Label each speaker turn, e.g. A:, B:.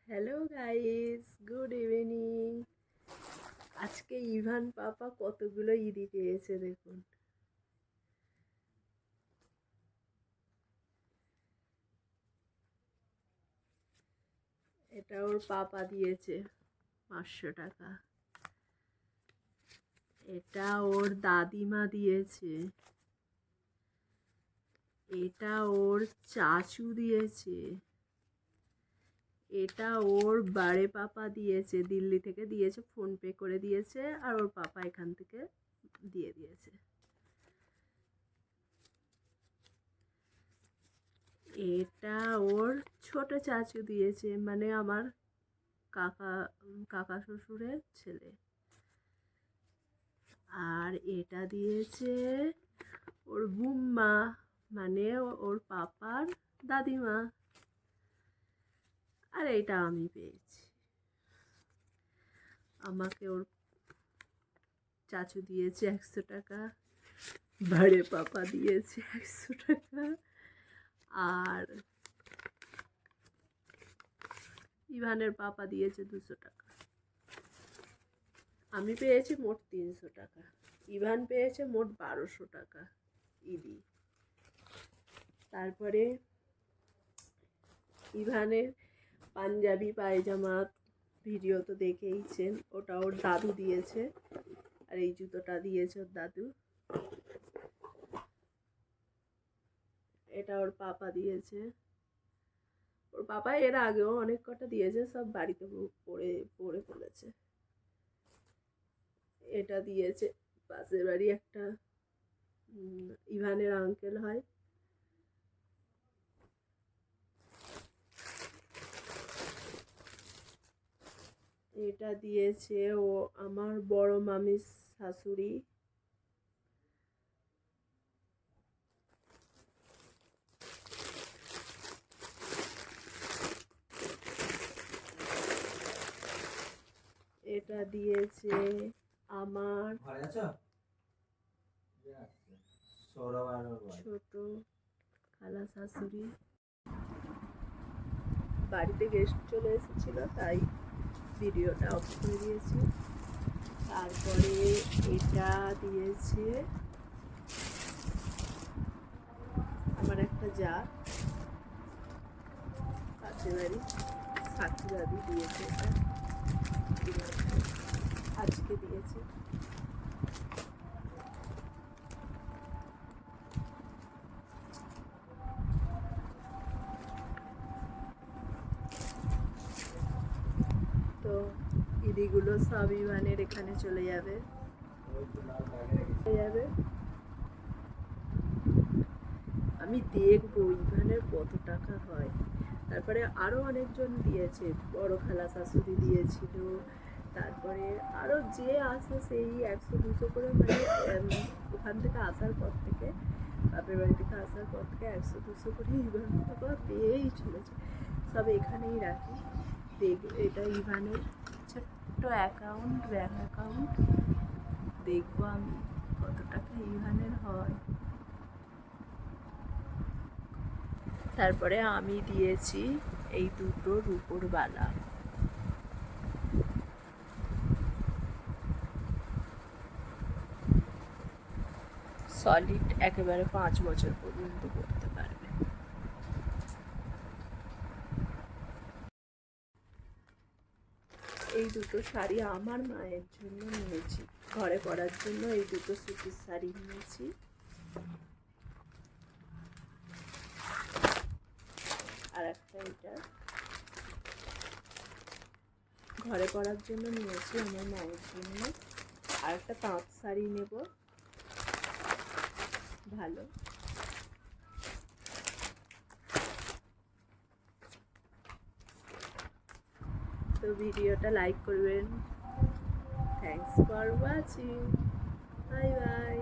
A: Hello guys, good evening. আজকে Ivan পাপা কতগুলো ইদি পেয়েছে দেখুন। এটা ওর পাপা দিয়েছে 500 টাকা। এটা ওর দাদিমা দিয়েছে। এটা ওর চাচু দিয়েছে। এটা ওর বাড়ে পাপা দিয়েছে, দিল্লি থেকে দিয়েছে, ফোনপে করে দিয়েছে, আর ওর পাপা এখান থেকে দিয়ে দিয়েছে। এটা ওর ছোট চাচু দিয়েছে, মানে আমার কাকা শ্বশুরের ছেলে। আর এটা দিয়েছে ওর বুম্মা, মানে ওর পাপার দাদিমা। আর এটা আমি পেয়েছি। আমাকে ওর চাচু দিয়েছে 100 টাকা, বাড়ে পাপা দিয়েছে 100 টাকা, আর ইভানের পাপা দিয়েছে 200 টাকা। আমি পেয়েছি মোট 300 টাকা। ইভান পেয়েছে মোট 1200 টাকা ইদি। তারপরে ইভানের পাঞ্জাবি পায়জামা ভিডিও তো দেখেইছেন, ওটা ওর দাদু দিয়েছে। আর এই জুতোটা দিয়েছে ওর দাদু। এটা ওর পাপা দিয়েছে। ওর পাপা এর আগেও অনেক কটা দিয়েছে, সব বাড়িতে পড়ে ফেলেছে। এটা দিয়েছে পাশের বাড়ি একটা ইভানের আঙ্কেল হয়। এটা দিয়েছে ও আমার বড় মামির শাশুড়ি। এটা দিয়েছে আমার ছোট খালা শাশুড়ি। বাড়িতে গেস্ট চলে এসেছিল, তাই ভিডিওটা অফ করে দিয়েছি। তারপরে এটা দিয়েছে আমার একটা যা, পাশের বাড়ি সাথী দাদি দিয়েছে। এটা আজকে দিয়েছে। তো ইদিগুলো সব ইভানের এখানে চলে যাবে। আমি দেখবো ইভানের কত টাকা হয়। তারপরে আরও অনেকজন দিয়েছে, বড় খালা শাশুড়ি দিয়েছিল। তারপরে আরও যে আসে সেই 100-200 করে, মানে ওখান থেকে আসার পর থেকে, বাপের বাড়ি থেকে আসার পর থেকে 100-200 করে ইভান বাবা পেয়েই চলেছে। সব এখানেই রাখি। এটা ইভানের ছোট্ট অ্যাকাউন্ট, ব্যাঙ্ক অ্যাকাউন্ট। দেখবো আমি কত টাকা ইভানের হয়। তারপরে আমি দিয়েছি এই দুটো রূপোর বালা। সলিড একেবারে 5 বছর পর্যন্ত পড়তে পারবে। এই দুটো শাড়ি আমার মায়ের জন্য নিয়েছি, ঘরে পরার জন্য এই দুটো সুতির শাড়ি নিয়েছি। আর একটা এটা ঘরে পরার জন্য নিয়েছি আমার মায়ের জন্য। আর একটা তাঁত শাড়ি নেব, ভালো। তো ভিডিওটা লাইক করবেন। Thanks for watching. Bye bye.